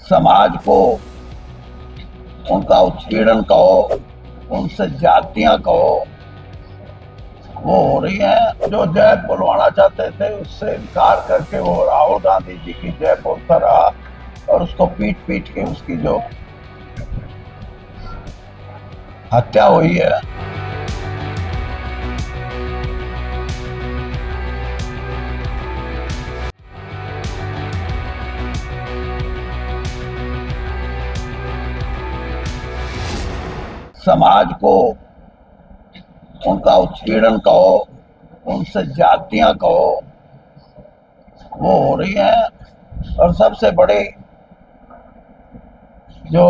समाज को उनका उत्पीड़न कहो, उनसे जातियां कहो, वो हो रही है। जो जय बुलवाना चाहते थे उससे इनकार करके वो राहुल गांधी जी की जय बोलता रहा और उसको पीट पीट के उसकी जो हत्या हुई है। समाज को उनका उत्पीड़न कहो, उनसे जातियां कहो, वो हो रही है। और सबसे बड़ी जो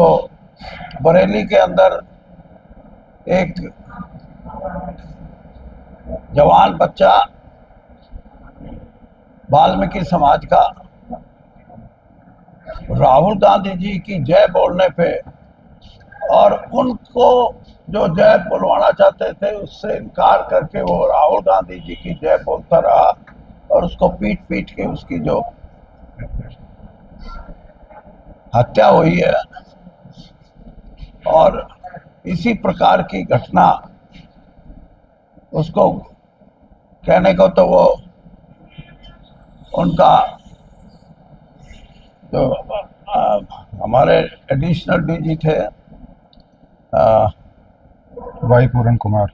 बरेली के अंदर एक जवान बच्चा वाल्मीकि समाज का राहुल गांधी जी की जय बोलने पे और उनको जो जय बुलवाना चाहते थे उससे इनकार करके वो राहुल गांधी जी की जय बोलता रहा और उसको पीट पीट के उसकी जो हत्या हुई है। और इसी प्रकार की घटना उसको कहने को तो वो उनका जो हमारे एडिशनल डीजी थे वाई पूरन कुमार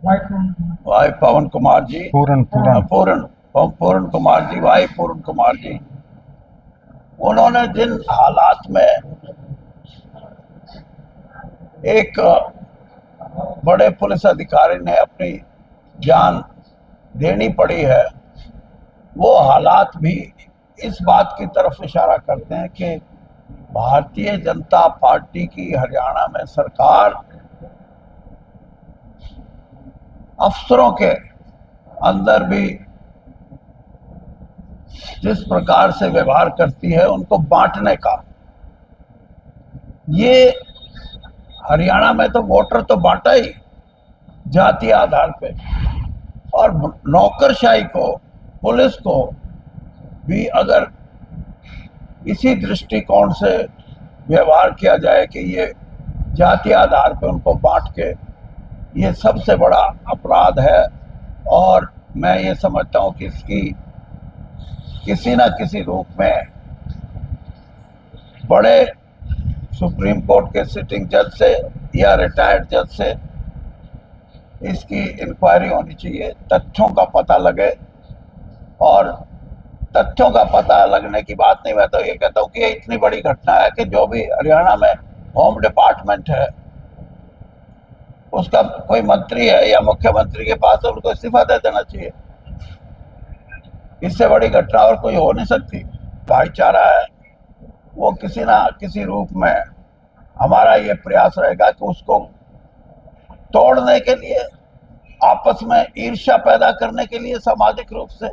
वाई पवन कुमार जी, पूरन पूरन कुमार जी, वाई पूरन कुमार जी, उन्होंने जिन हालात में एक बड़े पुलिस अधिकारी ने अपनी जान देनी पड़ी है, वो हालात भी इस बात की तरफ इशारा करते हैं कि भारतीय जनता पार्टी की हरियाणा में सरकार अफसरों के अंदर भी जिस प्रकार से व्यवहार करती है उनको बांटने का। ये हरियाणा में तो वोटर तो बांटा ही जातीय आधार पे, और नौकरशाही को, पुलिस को भी अगर इसी दृष्टिकोण से व्यवहार किया जाए कि ये जातीय आधार पे उनको बांट के, ये सबसे बड़ा अपराध है। और मैं ये समझता हूँ कि इसकी किसी न किसी रूप में बड़े सुप्रीम कोर्ट के सिटिंग जज से या रिटायर्ड जज से इसकी इंक्वायरी होनी चाहिए, तथ्यों का पता लगे। और तथ्यों का पता लगने की बात नहीं, मैं तो ये कहता हूँ कि ये इतनी बड़ी घटना है कि जो भी हरियाणा में होम डिपार्टमेंट है उसका कोई मंत्री है या मुख्यमंत्री के पास है, उनको इस्तीफा दे देना चाहिए। इससे बड़ी घटना और कोई हो नहीं सकती। भाईचारा है वो किसी ना किसी रूप में, हमारा ये प्रयास रहेगा कि उसको तोड़ने के लिए, आपस में ईर्ष्या पैदा करने के लिए सामाजिक रूप से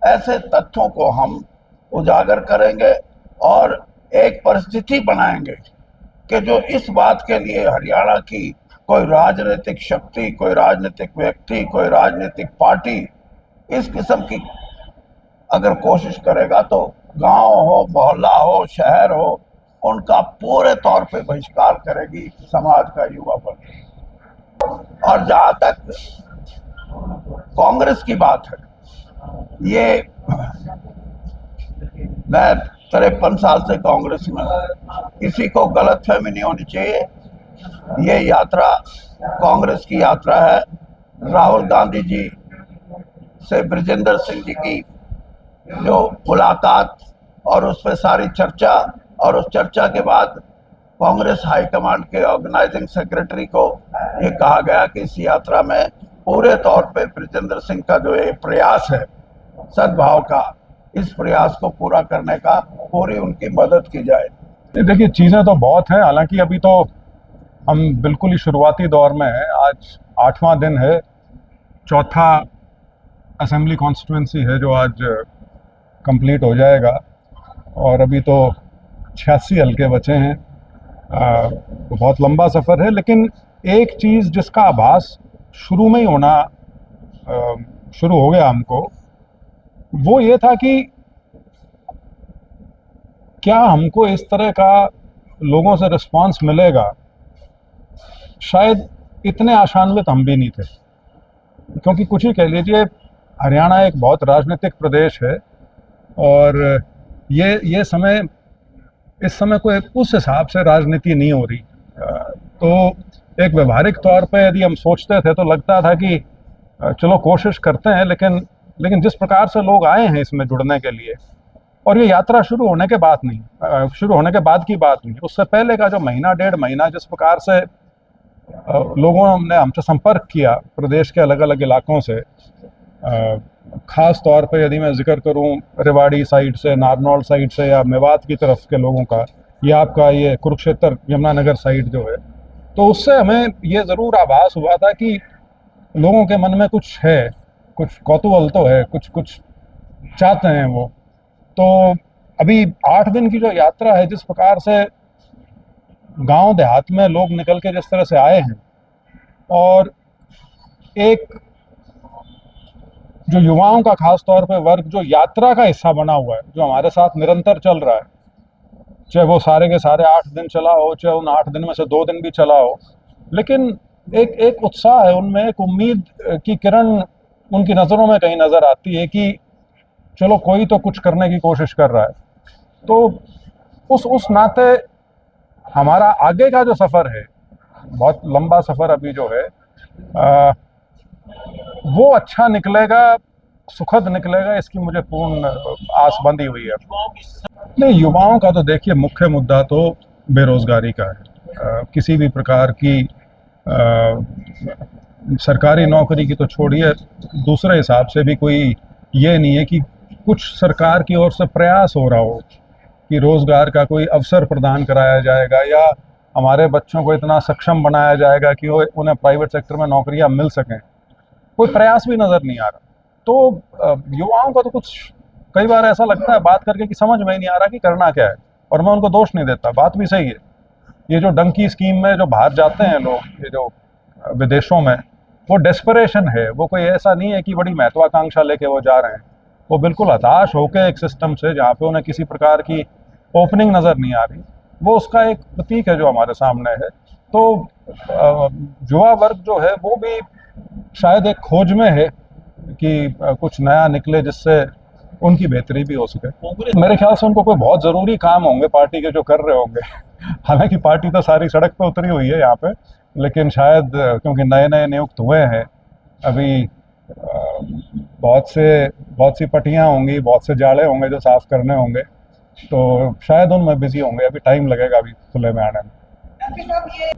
ऐसे तथ्यों को हम उजागर करेंगे और एक परिस्थिति बनाएंगे कि जो इस बात के लिए हरियाणा की कोई राजनीतिक शक्ति, कोई राजनीतिक व्यक्ति, कोई राजनीतिक पार्टी इस किस्म की अगर कोशिश करेगा तो गांव हो, मोहल्ला हो, शहर हो, उनका पूरे तौर पे बहिष्कार करेगी समाज का युवा वर्ग। और जहां तक कांग्रेस की बात है, ये मैं 53 साल से कांग्रेस में हूं, किसी को गलतफहमी नहीं होनी चाहिए। ये यात्रा कांग्रेस की यात्रा है। राहुल गांधी जी से बृजेंद्र सिंह जी की जो मुलाकात और उस पर सारी चर्चा, और उस चर्चा के बाद कांग्रेस हाईकमांड के ऑर्गेनाइजिंग सेक्रेटरी को ये कहा गया कि इस यात्रा में पूरे तौर पे बृजेंद्र सिंह का जो ये प्रयास है सद्भाव का, इस प्रयास को पूरा करने का पूरी उनकी मदद की जाए। देखिए, चीज़ें तो बहुत हैं, हालांकि अभी तो हम बिल्कुल ही शुरुआती दौर में हैं। आज 8वां दिन है, चौथा असेंबली कॉन्स्टिट्यूंसी है जो आज कंप्लीट हो जाएगा, और अभी तो 86 हल्के बचे हैं। तो बहुत लंबा सफ़र है, लेकिन एक चीज़ जिसका आभास शुरू में ही होना शुरू हो गया हमको, वो ये था कि क्या हमको इस तरह का लोगों से रिस्पांस मिलेगा, शायद इतने आशान्वित हम भी नहीं थे। क्योंकि कुछ ही कह लीजिए, हरियाणा एक बहुत राजनीतिक प्रदेश है और ये समय, इस समय कोई उस हिसाब से राजनीति नहीं हो रही। तो एक व्यवहारिक तौर पे यदि हम सोचते थे तो लगता था कि चलो कोशिश करते हैं, लेकिन जिस प्रकार से लोग आए हैं इसमें जुड़ने के लिए, और ये यात्रा शुरू होने के बाद नहीं, शुरू होने के बाद की बात नहीं, उससे पहले का जो महीना डेढ़ महीना जिस प्रकार से लोगों ने हमसे संपर्क किया प्रदेश के अलग अलग इलाकों से, ख़ास तौर पे यदि मैं जिक्र करूं रेवाड़ी साइड से, नारनौल साइड से, या मेवात की तरफ के लोगों का, या आपका ये कुरुक्षेत्र यमुनानगर साइड जो है, तो उससे हमें ये ज़रूर आभास हुआ था कि लोगों के मन में कुछ है, कुछ कौतूहल तो है, कुछ कुछ चाहते हैं वो। तो अभी 8 दिन की जो यात्रा है, जिस प्रकार से गांव देहात में लोग निकल के जिस तरह से आए हैं, और एक जो युवाओं का खास तौर पे वर्ग जो यात्रा का हिस्सा बना हुआ है, जो हमारे साथ निरंतर चल रहा है, चाहे वो सारे के सारे 8 दिन चला हो, चाहे उन 8 दिन में से 2 दिन भी चला हो, लेकिन एक एक उत्साह है उनमें, एक उम्मीद की किरण उनकी नज़रों में कहीं नज़र आती है कि चलो कोई तो कुछ करने की कोशिश कर रहा है। तो उस नाते हमारा आगे का जो सफ़र है, बहुत लंबा सफ़र अभी जो है, वो अच्छा निकलेगा, सुखद निकलेगा, इसकी मुझे पूर्ण आस बंधी हुई है। नहीं, युवाओं का तो देखिए मुख्य मुद्दा तो बेरोजगारी का है। किसी भी प्रकार की सरकारी नौकरी की तो छोड़िए, दूसरे हिसाब से भी कोई ये नहीं है कि कुछ सरकार की ओर से प्रयास हो रहा हो कि रोज़गार का कोई अवसर प्रदान कराया जाएगा, या हमारे बच्चों को इतना सक्षम बनाया जाएगा कि वो उन्हें प्राइवेट सेक्टर में नौकरियां मिल सकें। कोई प्रयास भी नज़र नहीं आ रहा। तो युवाओं का तो कुछ, कई बार ऐसा लगता है बात करके कि समझ में ही नहीं आ रहा कि करना क्या है, और मैं उनको दोष नहीं देता, बात भी सही है। ये जो डंकी स्कीम में जो बाहर जाते हैं लोग, ये जो विदेशों में, वो डेस्परेशन है, वो कोई ऐसा नहीं है कि बड़ी महत्वाकांक्षा लेके वो जा रहे हैं। वो बिल्कुल हताश होकर एक सिस्टम से जहाँ पे उन्हें किसी प्रकार की ओपनिंग नज़र नहीं आ रही, वो उसका एक प्रतीक है जो हमारे सामने है। तो युवा वर्ग जो है वो भी शायद एक खोज में है कि कुछ नया निकले जिससे उनकी बेहतरी भी हो सके। मेरे ख्याल से उनको कोई बहुत ज़रूरी काम होंगे पार्टी के जो कर रहे होंगे। हालांकि पार्टी तो सारी सड़क पे उतरी हुई है यहाँ पे, लेकिन शायद क्योंकि नए नए नियुक्त हुए हैं अभी, बहुत सी पटियाँ होंगी, बहुत से जाड़े होंगे जो साफ करने होंगे, तो शायद उनमें बिजी होंगे। अभी टाइम लगेगा अभी खुले में आने में। मैं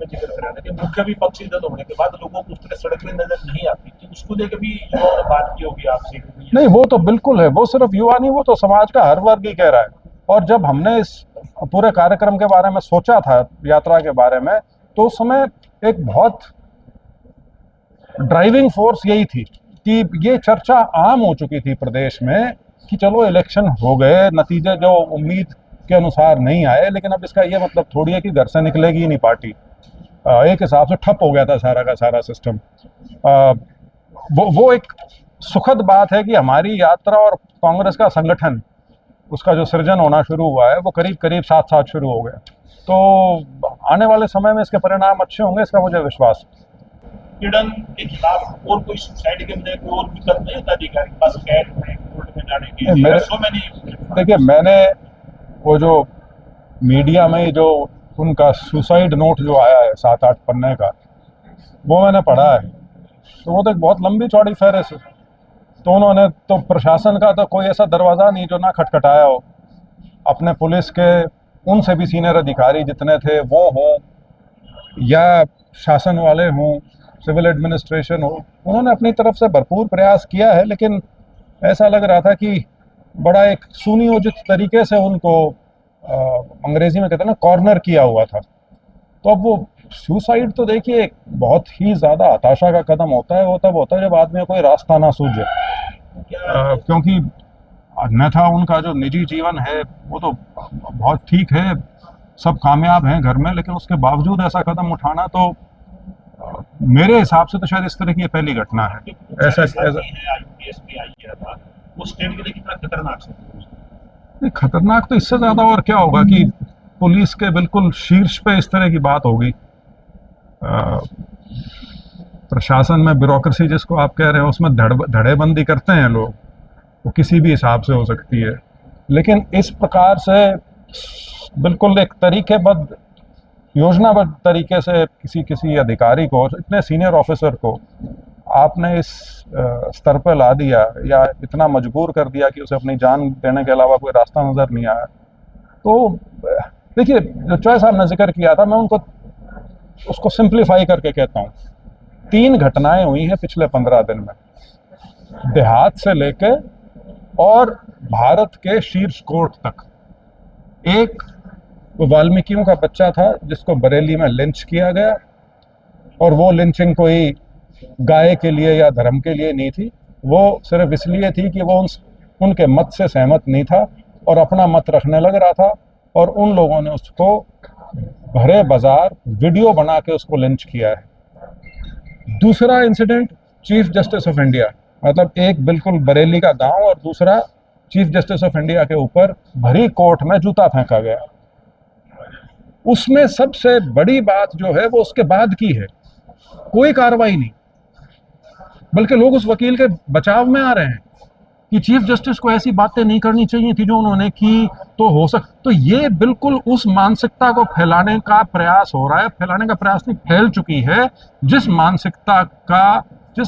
जिक्र कर रहा था कि मुख्य विपक्षी दल होने के बाद लोगों को उस तरह सड़क में नजर नहीं आती, तो उसको लेकर भी युवाओं ने बात की होगी आपसे? नहीं, वो तो बिल्कुल है, वो सिर्फ युवा नहीं, वो तो समाज का हर वर्ग ही कह रहा है। और जब हमने इस पूरे कार्यक्रम के बारे में सोचा था, यात्रा के बारे में, तो उस समय एक बहुत ड्राइविंग फोर्स यही थी कि ये चर्चा आम हो चुकी थी प्रदेश में कि चलो इलेक्शन हो गए, नतीजे जो उम्मीद के अनुसार नहीं आए, लेकिन अब इसका ये मतलब थोड़ी है कि घर से निकलेगी ही नहीं पार्टी। एक हिसाब से ठप हो गया था सारा का सारा सिस्टम। वो एक सुखद बात है कि हमारी यात्रा और कांग्रेस का संगठन, उसका जो सृजन होना शुरू हुआ है, वो करीब करीब साथ साथ शुरू हो गया। तो आने वाले समय में इसके परिणाम अच्छे होंगे, इसका मुझे विश्वास है। पीड़न के खिलाफ और कोई सुसाइड के बजाय कोई और विकल्प नहीं होता अधिकारी के पास कैद में, कोर्ट में जाने के लिए? देखिए, मैंने वो जो मीडिया में जो उनका सुसाइड नोट जो आया है 7-8 पन्ने का, वो मैंने पढ़ा है। तो वो तो एक बहुत लंबी चौड़ी फहरिस्त है। तो उन्होंने तो प्रशासन का तो कोई ऐसा दरवाज़ा नहीं जो ना खटखटाया हो। अपने पुलिस के उनसे भी सीनियर अधिकारी जितने थे वो हों, या शासन वाले हों, सिविल एडमिनिस्ट्रेशन हो, उन्होंने अपनी तरफ से भरपूर प्रयास किया है, लेकिन ऐसा लग रहा था कि बड़ा एक सुनियोजित तरीके से उनको अंग्रेजी में कहते हैं ना, कॉर्नर किया हुआ था। तो अब वो सुसाइड तो देखिए एक बहुत ही ज़्यादा हताशा का कदम होता है। वो तब होता है जब आदमी को कोई रास्ता ना सूझे, क्योंकि अन्यथा उनका जो निजी जीवन है वो तो बहुत ठीक है, सब कामयाब हैं घर में, लेकिन उसके बावजूद ऐसा कदम उठाना तो मेरे हिसाब से तो शायद इस तरह की ये पहली घटना है। ऐसा वो स्टेट के लिए कितना खतरनाक है? नहीं, खतरनाक तो इससे ज्यादा और क्या होगा कि पुलिस के बिल्कुल शीर्ष पे इस तरह की बात होगी। प्रशासन में ब्यूरोक्रेसी जिसको आप कह रहे हैं उसमें धड़ेबंदी करते हैं लोग, वो किसी भी हिसाब से हो सकती है, लेकिन इस प्रकार से बिल्कुल एक तरीकेबद्ध योजनाबद्ध तरीके से किसी अधिकारी को, इतने सीनियर ऑफिसर को आपने इस स्तर पर ला दिया या इतना मजबूर कर दिया कि उसे अपनी जान देने के अलावा कोई रास्ता नजर नहीं आया। तो देखिए, जो चॉय साहब ने जिक्र किया था, मैं उसको सिंप्लीफाई करके कहता हूँ। 3 घटनाएं हुई हैं पिछले 15 दिन में, देहात से लेके और भारत के शीर्ष कोर्ट तक। एक, वो वाल्मीकियों का बच्चा था जिसको बरेली में लिंच किया गया, और वो लिंचिंग कोई गाय के लिए या धर्म के लिए नहीं थी, वो सिर्फ इसलिए थी कि वो उनके मत से सहमत नहीं था और अपना मत रखने लग रहा था, और उन लोगों ने उसको भरे बाजार वीडियो बना के उसको लिंच किया है। दूसरा incident, chief justice of India, मतलब एक बिल्कुल बरेली का गांव, और दूसरा चीफ जस्टिस ऑफ इंडिया के ऊपर भरी कोर्ट में जूता फेंका गया। उसमें सबसे बड़ी बात जो है वो उसके बाद की है, कोई कार्रवाई नहीं, बल्कि लोग उस वकील के बचाव में आ रहे हैं कि चीफ जस्टिस को ऐसी बातें नहीं करनी चाहिए थी जो उन्होंने की, तो ये बिल्कुल उस मानसिकता को फैलाने का प्रयास हो रहा है। फैलाने का प्रयास नहीं, फैल चुकी है, जिस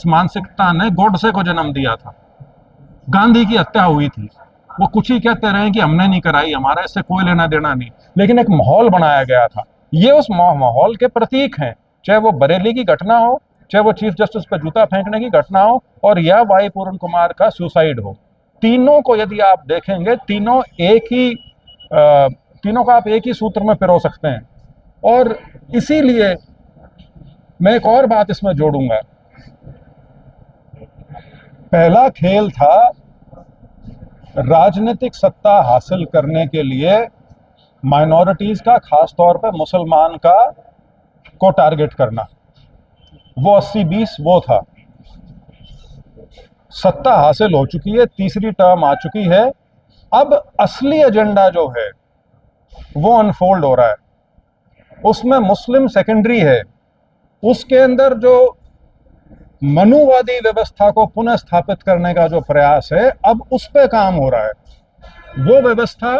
मानसिकता ने गोडसे को जन्म दिया था। गांधी की हत्या हुई थी, वो कुछ ही कहते रहे कि हमने नहीं कराई, हमारा इससे कोई लेना देना नहीं, लेकिन एक माहौल बनाया गया था। ये उस माहौल के प्रतीक हैं, चाहे वो बरेली की घटना हो, चाहे वो चीफ जस्टिस पर जूता फेंकने की घटना हो, और या वाई पूर्ण कुमार का सुसाइड हो। तीनों को यदि आप देखेंगे, तीनों का आप एक ही सूत्र में पिरो सकते हैं। और इसीलिए मैं एक और बात इसमें जोड़ूंगा। पहला खेल था राजनीतिक सत्ता हासिल करने के लिए माइनॉरिटीज का, खासतौर पर मुसलमान को टारगेट करना। वो 80-20 वो था। सत्ता हासिल हो चुकी है, तीसरी टर्म आ चुकी है, अब असली एजेंडा जो है वो अनफोल्ड हो रहा है। उसमें मुस्लिम सेकेंडरी है, उसके अंदर जो मनुवादी व्यवस्था को पुनः स्थापित करने का जो प्रयास है, अब उस पर काम हो रहा है। वो व्यवस्था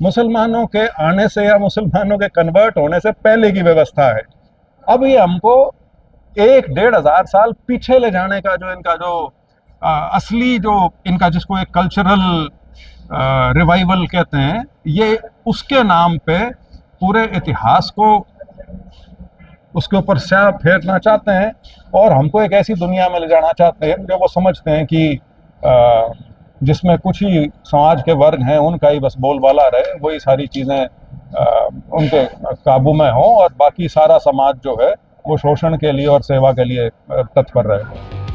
मुसलमानों के आने से या मुसलमानों के कन्वर्ट होने से पहले की व्यवस्था है। अब ये हमको 1-1.5 हजार साल पीछे ले जाने का जो इनका जो असली जो इनका, जिसको एक कल्चरल रिवाइवल कहते हैं, ये उसके नाम पे पूरे इतिहास को उसके ऊपर स्याह फेरना चाहते हैं, और हमको एक ऐसी दुनिया में ले जाना चाहते हैं जो वो समझते हैं कि जिसमें कुछ ही समाज के वर्ग हैं, उनका ही बस बोलबाला रहे, वही सारी चीज़ें उनके काबू में हों, और बाकी सारा समाज जो है वो शोषण के लिए और सेवा के लिए तत्पर रहे।